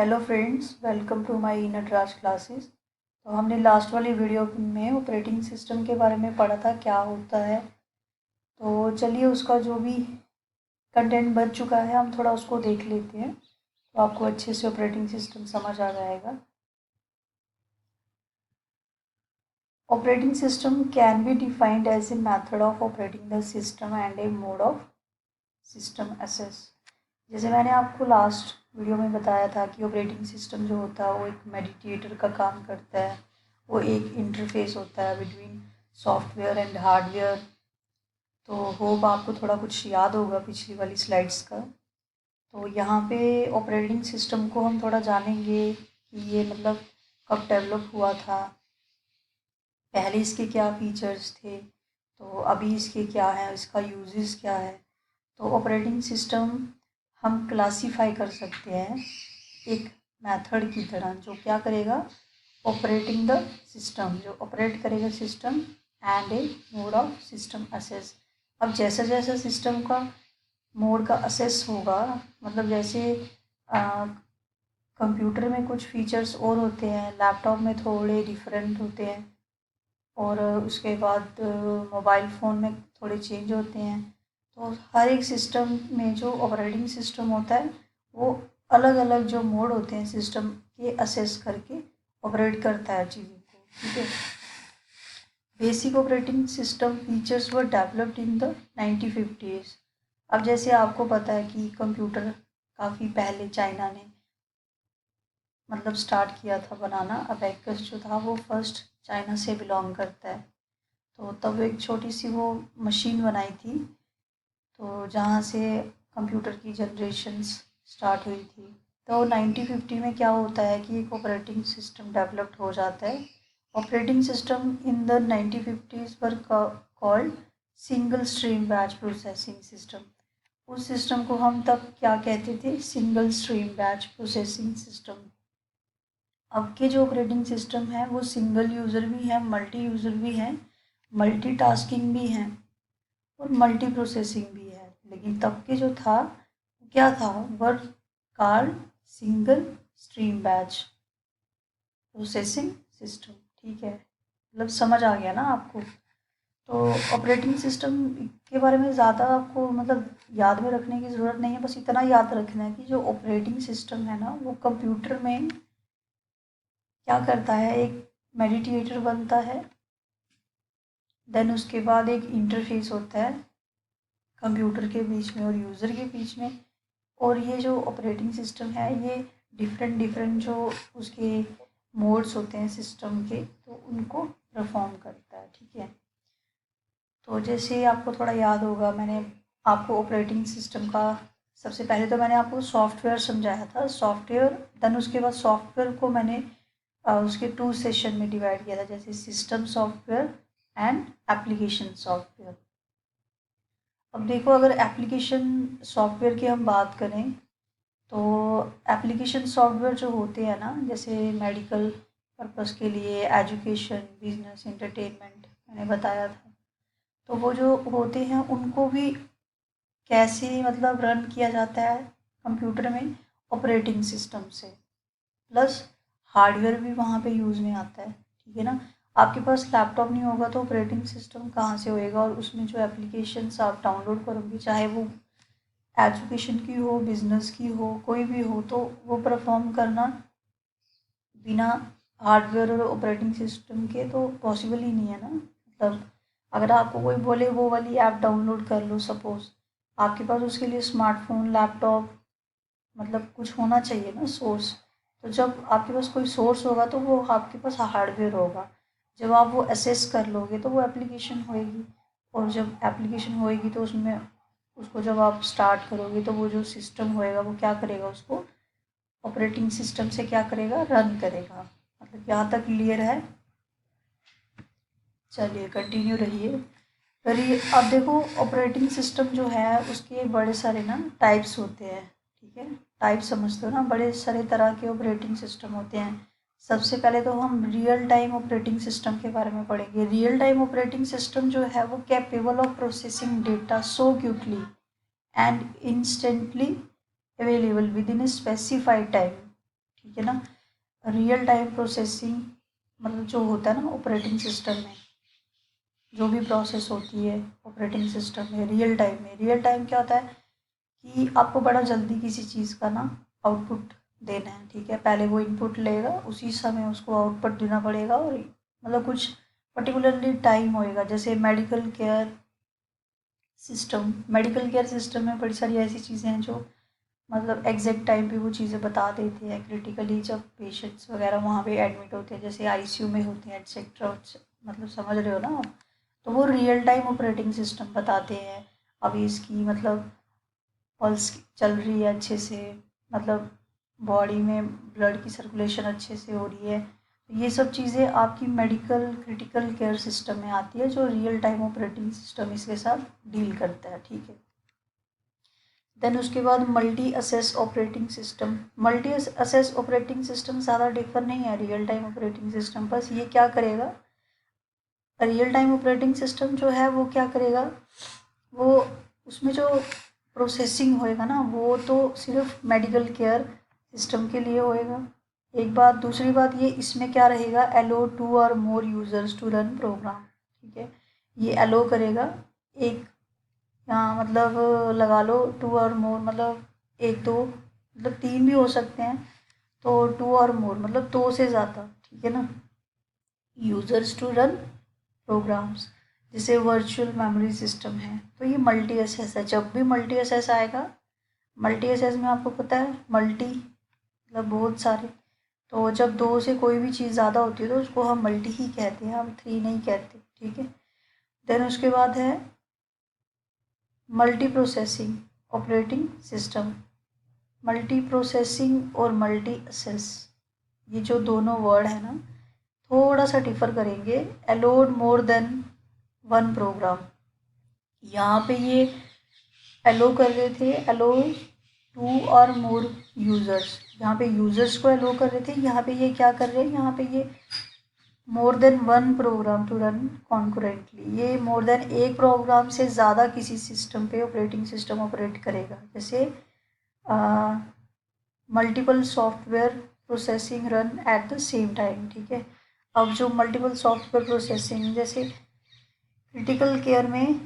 Hello friends, welcome to my Nataraj classes. तो हमने last वाली वीडियो में ऑपरेटिंग सिस्टम के बारे में पढ़ा था, क्या होता है। तो चलिए उसका जो भी कंटेंट बच चुका है हम थोड़ा उसको देख लेते हैं, तो आपको अच्छे से ऑपरेटिंग सिस्टम समझ आ जाएगा। Operating system can be defined as a method of operating the system and a mode of system access. जैसे मैंने आपको लास्ट वीडियो में बताया था कि ऑपरेटिंग सिस्टम जो होता है वो एक मेडिएटर का काम करता है, वो एक इंटरफेस होता है बिटवीन सॉफ्टवेयर एंड हार्डवेयर। तो होप आपको थोड़ा कुछ याद होगा पिछली वाली स्लाइड्स का। तो यहाँ पे ऑपरेटिंग सिस्टम को हम थोड़ा जानेंगे कि ये मतलब कब डेवलप हुआ था, पहले इसके क्या फीचर्स थे, तो अभी इसके क्या है, इसका यूजेस क्या है। तो ऑपरेटिंग सिस्टम हम क्लासीफाई कर सकते हैं एक मेथड की तरह, जो क्या करेगा, ऑपरेटिंग द सिस्टम, जो ऑपरेट करेगा system and a mode of system assess. अब जैसा जैसा सिस्टम का मोड का असेस होगा, मतलब जैसे कंप्यूटर में कुछ फीचर्स और होते हैं, लैपटॉप में थोड़े डिफरेंट होते हैं, और उसके बाद मोबाइल फ़ोन में थोड़े चेंज होते हैं। तो हर एक सिस्टम में जो ऑपरेटिंग सिस्टम होता है वो अलग अलग जो मोड होते हैं सिस्टम के असेस करके ऑपरेट करता है चीज़ों को, ठीक है। Basic operating system features were developed in the 1950s। अब जैसे आपको पता है कि कंप्यूटर काफ़ी पहले चाइना ने मतलब स्टार्ट किया था बनाना। अबेकस जो था वो फर्स्ट चाइना से बिलोंग करता है। तो तब एक छोटी सी वो मशीन बनाई थी, तो जहाँ से कंप्यूटर की जनरेशन्स स्टार्ट हुई थी। तो 1950 में क्या होता है कि एक ऑपरेटिंग सिस्टम डेवलप्ड हो जाता है। Operating system in the 1950s were called single stream batch processing system. उस सिस्टम को हम तब क्या कहते थे, single stream batch processing system. अब के जो ऑपरेटिंग सिस्टम है वो सिंगल यूज़र भी है, मल्टी यूज़र भी है, मल्टीटास्किंग भी है और मल्टी प्रोसेसिंग भी है। लेकिन तब के जो था क्या था, work called single stream batch processing system, ठीक है। मतलब समझ आ गया ना आपको। तो ऑपरेटिंग सिस्टम के बारे में ज़्यादा आपको मतलब याद में रखने की ज़रूरत नहीं है, बस इतना याद रखना है कि जो ऑपरेटिंग सिस्टम है ना वो कंप्यूटर में क्या करता है, एक मेडिएटर बनता है, देन उसके बाद एक इंटरफेस होता है कंप्यूटर के बीच में और यूज़र के बीच में। और ये जो ऑपरेटिंग सिस्टम है ये डिफरेंट डिफरेंट जो उसके मोड्स होते हैं सिस्टम के, तो उनको परफॉर्म करता है, ठीक है। तो जैसे आपको थोड़ा याद होगा, मैंने आपको ऑपरेटिंग सिस्टम का सबसे पहले तो मैंने आपको सॉफ्टवेयर समझाया था, सॉफ्टवेयर। देन उसके बाद सॉफ्टवेयर को मैंने उसके 2 सेशन में डिवाइड किया था, जैसे system software and application software. अब देखो, अगर एप्लीकेशन सॉफ्टवेयर की हम बात करें तो एप्लीकेशन सॉफ्टवेयर जो होते हैं ना, जैसे मेडिकल पर्पस के लिए, एजुकेशन, बिजनेस, एंटरटेनमेंट मैंने बताया था, तो वो जो होते हैं उनको भी कैसे मतलब रन किया जाता है कंप्यूटर में, ऑपरेटिंग सिस्टम से। प्लस हार्डवेयर भी वहाँ पे यूज़ में आता है, ठीक है ना। आपके पास लैपटॉप नहीं होगा तो ऑपरेटिंग सिस्टम कहाँ से होएगा, और उसमें जो एप्लीकेशंस आप डाउनलोड करोगे, चाहे वो एजुकेशन की हो, बिजनेस की हो, कोई भी हो, तो वो परफॉर्म करना बिना हार्डवेयर और ऑपरेटिंग सिस्टम के तो पॉसिबल ही नहीं है ना। मतलब अगर आपको कोई बोले वो वाली ऐप डाउनलोड कर लो, सपोज़, आपके पास उसके लिए स्मार्टफोन, लैपटॉप, मतलब कुछ होना चाहिए ना सोर्स। तो जब आपके पास कोई सोर्स होगा तो वो आपके पास हार्डवेयर होगा। जब आप वो असेस कर लोगे तो वो एप्लीकेशन होएगी, और जब एप्लीकेशन होएगी तो उसमें उसको जब आप स्टार्ट करोगे तो वो जो सिस्टम होएगा वो क्या करेगा, उसको ऑपरेटिंग सिस्टम से क्या करेगा, रन करेगा। मतलब यहाँ तक क्लियर है। चलिए कंटिन्यू रहिए करिए। अब देखो, ऑपरेटिंग सिस्टम जो है उसके बड़े सारे ना टाइप्स होते हैं, ठीक है। टाइप समझते हो ना, बड़े सारे तरह के ऑपरेटिंग सिस्टम होते हैं। सबसे पहले तो हम रियल टाइम ऑपरेटिंग सिस्टम के बारे में पढ़ेंगे। रियल टाइम ऑपरेटिंग सिस्टम जो है वो capable of processing data so quickly and instantly available with in a specified time, ठीक है ना। रियल टाइम प्रोसेसिंग मतलब जो होता है ना ऑपरेटिंग सिस्टम में, जो भी प्रोसेस होती है ऑपरेटिंग सिस्टम में रियल टाइम में, रियल टाइम क्या होता है कि आपको बड़ा जल्दी किसी चीज़ का ना आउटपुट देना है, ठीक है। पहले वो इनपुट लेगा, उसी समय उसको आउटपुट देना पड़ेगा, और मतलब कुछ पर्टिकुलरली टाइम होएगा। जैसे मेडिकल केयर सिस्टम में बड़ी सारी ऐसी चीज़ें हैं जो मतलब एग्जैक्ट टाइम पे वो चीज़ें बता देते हैं। क्रिटिकली जब पेशेंट्स वगैरह वहाँ पे एडमिट होते हैं, जैसे आईसीयू में होते हैं एटसेट्रा, मतलब समझ रहे हो ना आप, तो वो रियल टाइम ऑपरेटिंग सिस्टम बताते हैं। अभी इसकी मतलब पल्स चल रही है अच्छे से, मतलब बॉडी में ब्लड की सर्कुलेशन अच्छे से हो रही है। तो ये सब चीज़ें आपकी मेडिकल क्रिटिकल केयर सिस्टम में आती है, जो रियल टाइम ऑपरेटिंग सिस्टम इसके साथ डील करता है, ठीक है। देन उसके बाद multi assess operating system. Multi assess operating system ज़्यादा डिफर नहीं है रियल टाइम ऑपरेटिंग सिस्टम, बस ये क्या करेगा, रियल टाइम ऑपरेटिंग सिस्टम जो है वो क्या करेगा, वो उसमें जो प्रोसेसिंग होएगा ना वो तो सिर्फ मेडिकल केयर सिस्टम के लिए होएगा। एक बात, दूसरी बात ये इसमें क्या रहेगा, allow 2 or more users to run program, ठीक है। ये एलो करेगा एक, यहाँ मतलब लगा लो 2 or more मतलब एक दो, मतलब 3 भी हो सकते हैं, तो 2 or more मतलब 2 से ज़्यादा, ठीक है ना, यूज़र्स टू रन प्रोग्राम्स, जैसे वर्चुअल मेमोरी सिस्टम है। तो ये मल्टी एसेस है। जब भी मल्टी एसेस आएगा, मल्टी एसेस में आपको पता है मल्टी मतलब बहुत सारे, तो जब 2 से कोई भी चीज़ ज़्यादा होती है तो उसको हम मल्टी ही कहते हैं, हम 3 नहीं कहते, ठीक है। देन उसके बाद है multi processing operating system. Multi processing और मल्टी एसेस, ये जो दोनों वर्ड है ना थोड़ा सा डिफर करेंगे। Allowed more than one program, यहाँ पे ये अलो कर रहे थे, अलो 2 or more यूज़र्स, यहाँ पे यूज़र्स को अलो कर रहे थे, यहाँ पे ये क्या कर रहे हैं, यहाँ पे ये more than one program to run concurrently, ये मोर देन एक प्रोग्राम से ज़्यादा किसी सिस्टम पे ऑपरेटिंग सिस्टम ऑपरेट करेगा। जैसे multiple software processing run at the same time, ठीक है। अब जो मल्टीपल सॉफ्टवेयर प्रोसेसिंग, जैसे क्रिटिकल केयर में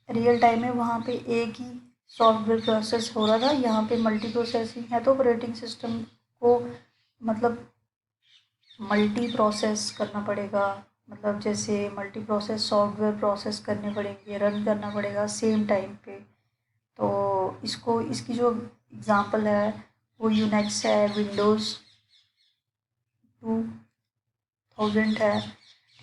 रियल टाइम में वहाँ पे एक ही सॉफ्टवेयर प्रोसेस हो रहा था, यहाँ पे मल्टी प्रोसेसिंग है तो ऑपरेटिंग सिस्टम को मतलब मल्टी प्रोसेस करना पड़ेगा, मतलब जैसे मल्टी प्रोसेस सॉफ्टवेयर प्रोसेस करने पड़ेंगे, रन करना पड़ेगा सेम टाइम पे। तो इसको इसकी जो एग्ज़ाम्पल है वो यूनेक्स है, विंडोज़ 2000 है,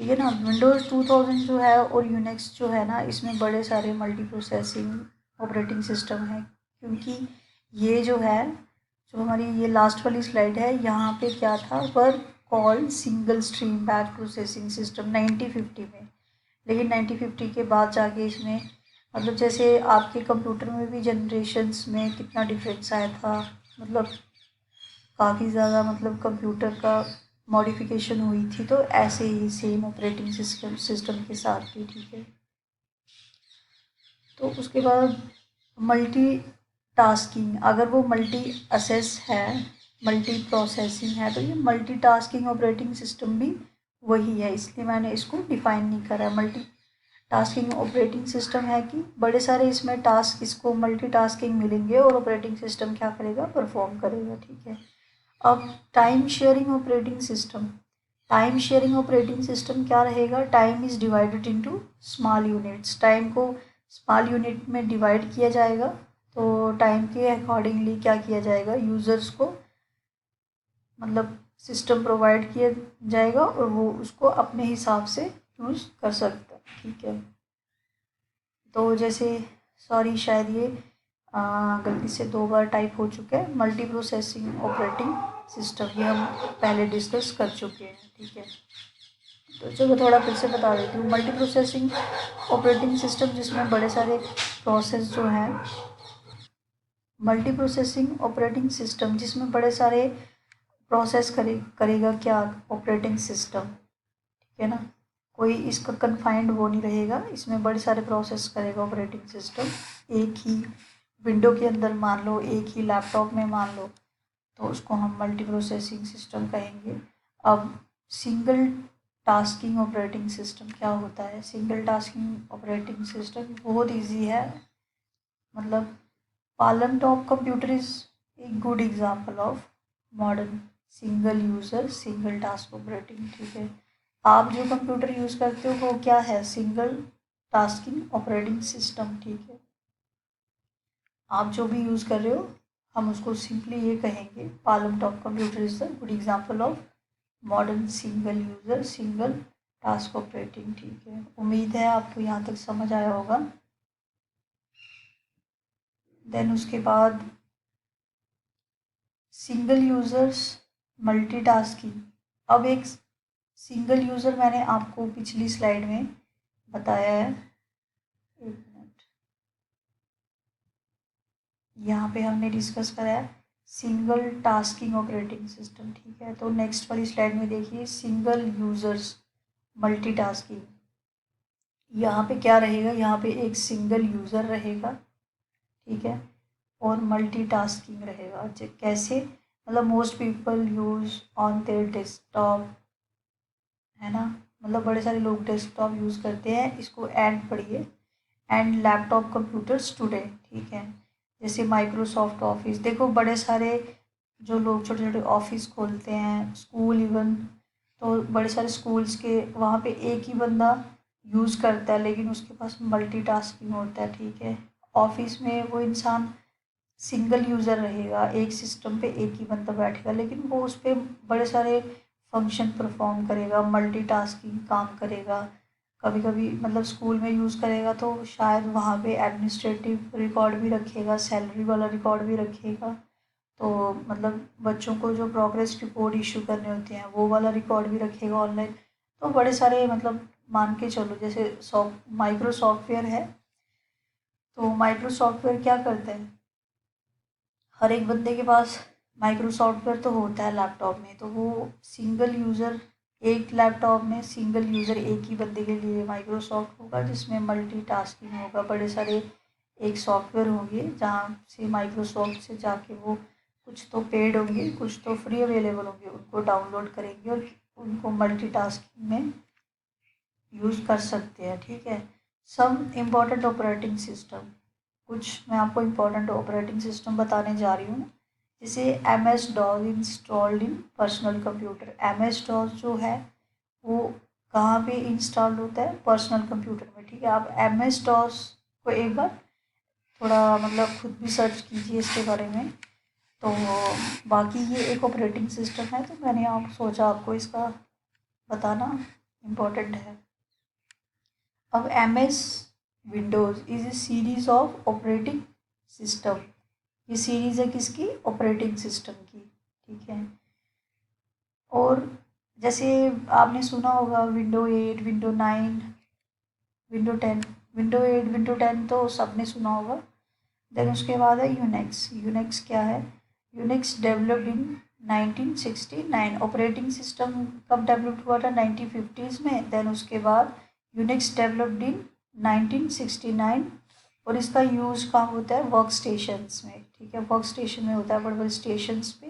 ठीक है ना। विंडोज़ 2000 जो है और यूनेक्स जो है ना, इसमें बड़े सारे मल्टी प्रोसेसिंग ऑपरेटिंग सिस्टम है, क्योंकि ये जो है, जो हमारी ये लास्ट वाली स्लाइड है, यहाँ पे क्या था, work called single stream batch processing system 1950 में। लेकिन 1950 के बाद जाके इसमें मतलब जैसे आपके कंप्यूटर में भी जनरेशन्स में कितना डिफरेंस आया था, मतलब काफ़ी ज़्यादा मतलब कंप्यूटर का मॉडिफिकेशन हुई थी, तो ऐसे ही सेम ऑपरेटिंग सिस्टम के साथ भी, ठीक है। तो उसके बाद मल्टी टास्किंग, अगर वो मल्टी असेस है, मल्टी प्रोसेसिंग है, तो ये मल्टी टास्किंग ऑपरेटिंग सिस्टम भी वही है, इसलिए मैंने इसको डिफ़ाइन नहीं करा। मल्टी टास्किंग ऑपरेटिंग सिस्टम है कि बड़े सारे इसमें टास्क इसको मल्टी टास्किंग मिलेंगे और ऑपरेटिंग सिस्टम क्या करेगा, परफॉर्म करेगा, ठीक है। अब time sharing operating system, time sharing operating system क्या रहेगा, time is divided into small units, time को स्मॉल यूनिट में डिवाइड किया जाएगा। तो टाइम के अकॉर्डिंगली क्या किया जाएगा, यूज़र्स को मतलब सिस्टम प्रोवाइड किया जाएगा और वो उसको अपने हिसाब से यूज़ कर सकता है, ठीक है। तो जैसे सॉरी शायद ये गलती से 2 बार टाइप हो चुका है, मल्टी प्रोसेसिंग ऑपरेटिंग सिस्टम, ये हम पहले डिस्कस कर चुके हैं, ठीक है। तो चलो थोड़ा फिर से बता देती हूँ। मल्टी प्रोसेसिंग ऑपरेटिंग सिस्टम जिसमें बड़े सारे प्रोसेस जो हैं, मल्टी प्रोसेसिंग ऑपरेटिंग सिस्टम जिसमें बड़े सारे प्रोसेस करेगा क्या, ऑपरेटिंग सिस्टम, ठीक है ना। कोई इसका कन्फाइंड वो नहीं रहेगा, इसमें बड़े सारे प्रोसेस करेगा ऑपरेटिंग सिस्टम। एक ही विंडो के अंदर मान लो, एक ही लैपटॉप में मान लो, तो उसको हम मल्टी प्रोसेसिंग सिस्टम कहेंगे। अब सिंगल टास्किंग ऑपरेटिंग सिस्टम क्या होता है? सिंगल टास्किंग ऑपरेटिंग सिस्टम बहुत इजी है, मतलब Palam top computer is a good example of modern single user single task operating. ठीक है, आप जो कंप्यूटर यूज़ करते हो वो क्या है? Single tasking operating system. ठीक है, आप जो भी यूज़ कर रहे हो हम उसको सिंपली ये कहेंगे, Palam top computer is the good example of modern single user single task operating. ठीक है, उम्मीद है आपको यहाँ तक समझ आया होगा। देन उसके बाद सिंगल यूज़र्स मल्टीटास्किंग। अब एक सिंगल यूज़र मैंने आपको पिछली स्लाइड में बताया है, एक मिनट, यहाँ पे हमने डिस्कस करा है सिंगल टास्किंग ऑपरेटिंग सिस्टम। ठीक है, तो नेक्स्ट वाली स्लाइड में देखिए सिंगल यूज़र्स मल्टीटास्किंग। यहाँ पे क्या रहेगा? यहाँ पे एक सिंगल यूज़र रहेगा, ठीक है, और मल्टीटास्किंग रहेगा। कैसे? मतलब most people use on their desktop, है ना, मतलब बड़े सारे लोग डेस्कटॉप यूज़ करते हैं। इसको एंड पढ़िए, एंड लैपटॉप कंप्यूटर्स टुडे। ठीक है, जैसे माइक्रोसॉफ्ट ऑफिस, देखो बड़े सारे जो लोग छोटे छोटे ऑफिस खोलते हैं, स्कूल इवन, तो बड़े सारे स्कूल्स के वहाँ पे एक ही बंदा यूज़ करता है लेकिन उसके पास मल्टीटास्किंग होता है। ठीक है, ऑफिस में वो इंसान सिंगल यूज़र रहेगा, एक सिस्टम पे एक ही बंदा बैठेगा लेकिन वो उस पर बड़े सारे फंक्शन परफॉर्म करेगा, मल्टीटास्किंग काम करेगा। कभी कभी मतलब स्कूल में यूज़ करेगा तो शायद वहाँ पे एडमिनिस्ट्रेटिव रिकॉर्ड भी रखेगा, सैलरी वाला रिकॉर्ड भी रखेगा, तो मतलब बच्चों को जो प्रोग्रेस रिपोर्ट इशू करने होते हैं वो वाला रिकॉर्ड भी रखेगा ऑनलाइन। तो बड़े सारे मतलब मान के चलो, जैसे माइक्रो सॉफ्टवेयर है, तो माइक्रो सॉफ्टवेयर क्या करता है? हर एक बंदे के पास माइक्रो सॉफ्टवेयर तो होता है लैपटॉप में, तो वो सिंगल यूज़र, एक लैपटॉप में सिंगल यूज़र एक ही बंदे के लिए माइक्रोसॉफ्ट होगा जिसमें मल्टीटास्किंग होगा। बड़े सारे एक सॉफ्टवेयर होंगे जहाँ से माइक्रोसॉफ्ट से जाके वो कुछ तो पेड होंगे कुछ तो फ्री अवेलेबल होंगे, उनको डाउनलोड करेंगे और उनको मल्टीटास्किंग में यूज़ कर सकते हैं। ठीक है, सम इम्पॉर्टेंट ऑपरेटिंग सिस्टम, कुछ मैं आपको इम्पोर्टेंट ऑपरेटिंग सिस्टम बताने जा रही हूँ। जैसे M S DOS installed in personal computer. M S DOS जो है वो कहाँ पे इंस्टॉल होता है? पर्सनल कंप्यूटर में। ठीक है, आप एम एस डॉस को एक बार थोड़ा मतलब खुद भी सर्च कीजिए इसके बारे में। तो बाकी ये एक ऑपरेटिंग सिस्टम है, तो मैंने आप सोचा आपको इसका बताना इम्पोर्टेंट है। अब M S Windows is a series of operating system. ये सीरीज़ है किसकी? ऑपरेटिंग सिस्टम की। ठीक है, और जैसे आपने सुना होगा window 8, window 9, window 10। Window 8, window 10 तो सबने सुना होगा। देन उसके बाद है यूनिक्स। यूनिक्स क्या है? Unix developed in 1969। Operating system कब डेवलप हुआ था? 1950s में। देन उसके बाद यूनिक्स डेवलप्ड इन 1969, और इसका यूज़ कहाँ होता है? वर्क स्टेशंस में। ठीक है, वर्क स्टेशन में होता है, बड़े बड़े स्टेशंस पे।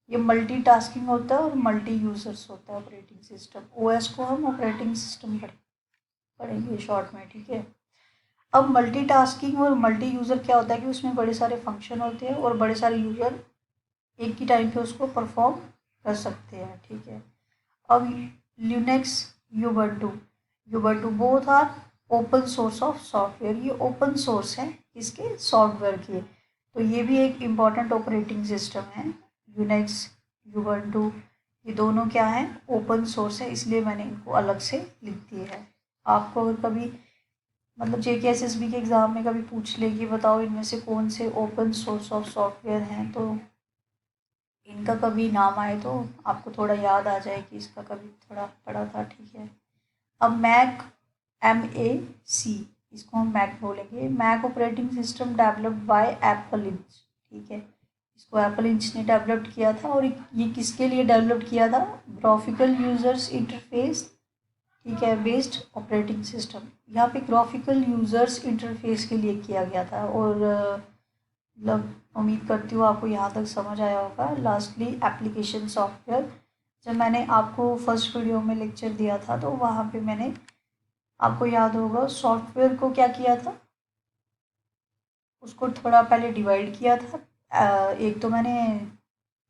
ये मल्टीटास्किंग होता है और मल्टी यूज़र्स होता है ऑपरेटिंग सिस्टम। ओएस को हम ऑपरेटिंग सिस्टम पढ़ेंगे शॉर्ट में। ठीक है, अब मल्टीटास्किंग और मल्टी यूज़र क्या होता है कि उसमें बड़े सारे फंक्शन होते हैं और बड़े सारे यूज़र एक ही टाइम पे उसको परफॉर्म कर सकते हैं। ठीक है, अब Linux, Ubuntu, Ubuntu both are open source of software. ये ओपन सोर्स है इसके सॉफ्टवेयर के, तो ये भी एक इम्पॉर्टेंट ऑपरेटिंग सिस्टम है। यूनिक्स, यूबंटू, ये दोनों क्या है? ओपन सोर्स है, इसलिए मैंने इनको अलग से लिख दिया है। आपको अगर कभी मतलब JKSSB के एग्ज़ाम में कभी पूछ ले कि बताओ इनमें से कौन से ओपन सोर्स ऑफ सॉफ्टवेयर हैं, तो इनका कभी नाम आए तो आपको थोड़ा याद आ जाए कि इसका कभी थोड़ा पढ़ा था। ठीक है, अब मैक, MAC, इसको हम मैक बोलेंगे। Mac operating system developed by Apple Inc. ठीक है, इसको एप्पल इंच ने डेवलप किया था, और ये किसके लिए डेवलप किया था? ग्राफिकल यूजर्स इंटरफेस, ठीक है, बेस्ड ऑपरेटिंग सिस्टम। यहाँ पे ग्राफिकल यूजर्स इंटरफेस के लिए किया गया था, और मतलब उम्मीद करती हूँ आपको यहाँ तक समझ आया होगा। लास्टली एप्लीकेशन सॉफ्टवेयर, जब मैंने आपको फर्स्ट वीडियो में लेक्चर दिया था तो वहाँ पे मैंने, आपको याद होगा, सॉफ्टवेयर को क्या किया था, उसको थोड़ा पहले डिवाइड किया था। एक तो मैंने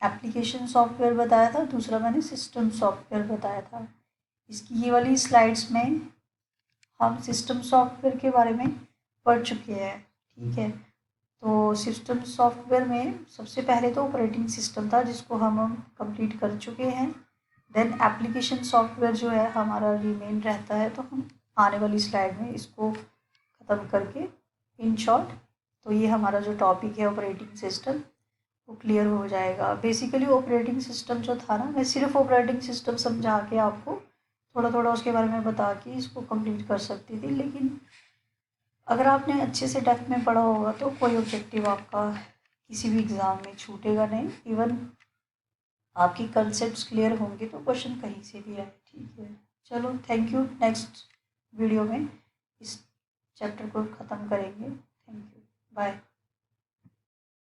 एप्लीकेशन सॉफ्टवेयर बताया था, दूसरा मैंने सिस्टम सॉफ्टवेयर बताया था। इसकी ये वाली स्लाइड्स में हम सिस्टम सॉफ्टवेयर के बारे में पढ़ चुके हैं, ठीक है। तो सिस्टम सॉफ्टवेयर में सबसे पहले तो ऑपरेटिंग सिस्टम था जिसको हम कंप्लीट कर चुके हैं। देन एप्लीकेशन सॉफ्टवेयर जो है हमारा रिमेन रहता है, तो हम आने वाली स्लाइड में इसको ख़त्म करके इन शॉर्ट, तो ये हमारा जो टॉपिक है ऑपरेटिंग सिस्टम वो क्लियर हो जाएगा। बेसिकली ऑपरेटिंग सिस्टम जो था ना, मैं सिर्फ ऑपरेटिंग सिस्टम समझा के आपको थोड़ा थोड़ा उसके बारे में बता के इसको कंप्लीट कर सकती थी, लेकिन अगर आपने अच्छे से डेप्थ में पढ़ा होगा तो कोई ऑब्जेक्टिव आपका किसी भी एग्ज़ाम में छूटेगा नहीं। इवन आपकी कंसेप्ट्स क्लियर होंगे तो क्वेश्चन कहीं से भी आए, ठीक है। चलो, थैंक यू। नेक्स्ट वीडियो में इस चैप्टर को ख़त्म करेंगे। Thank you, bye.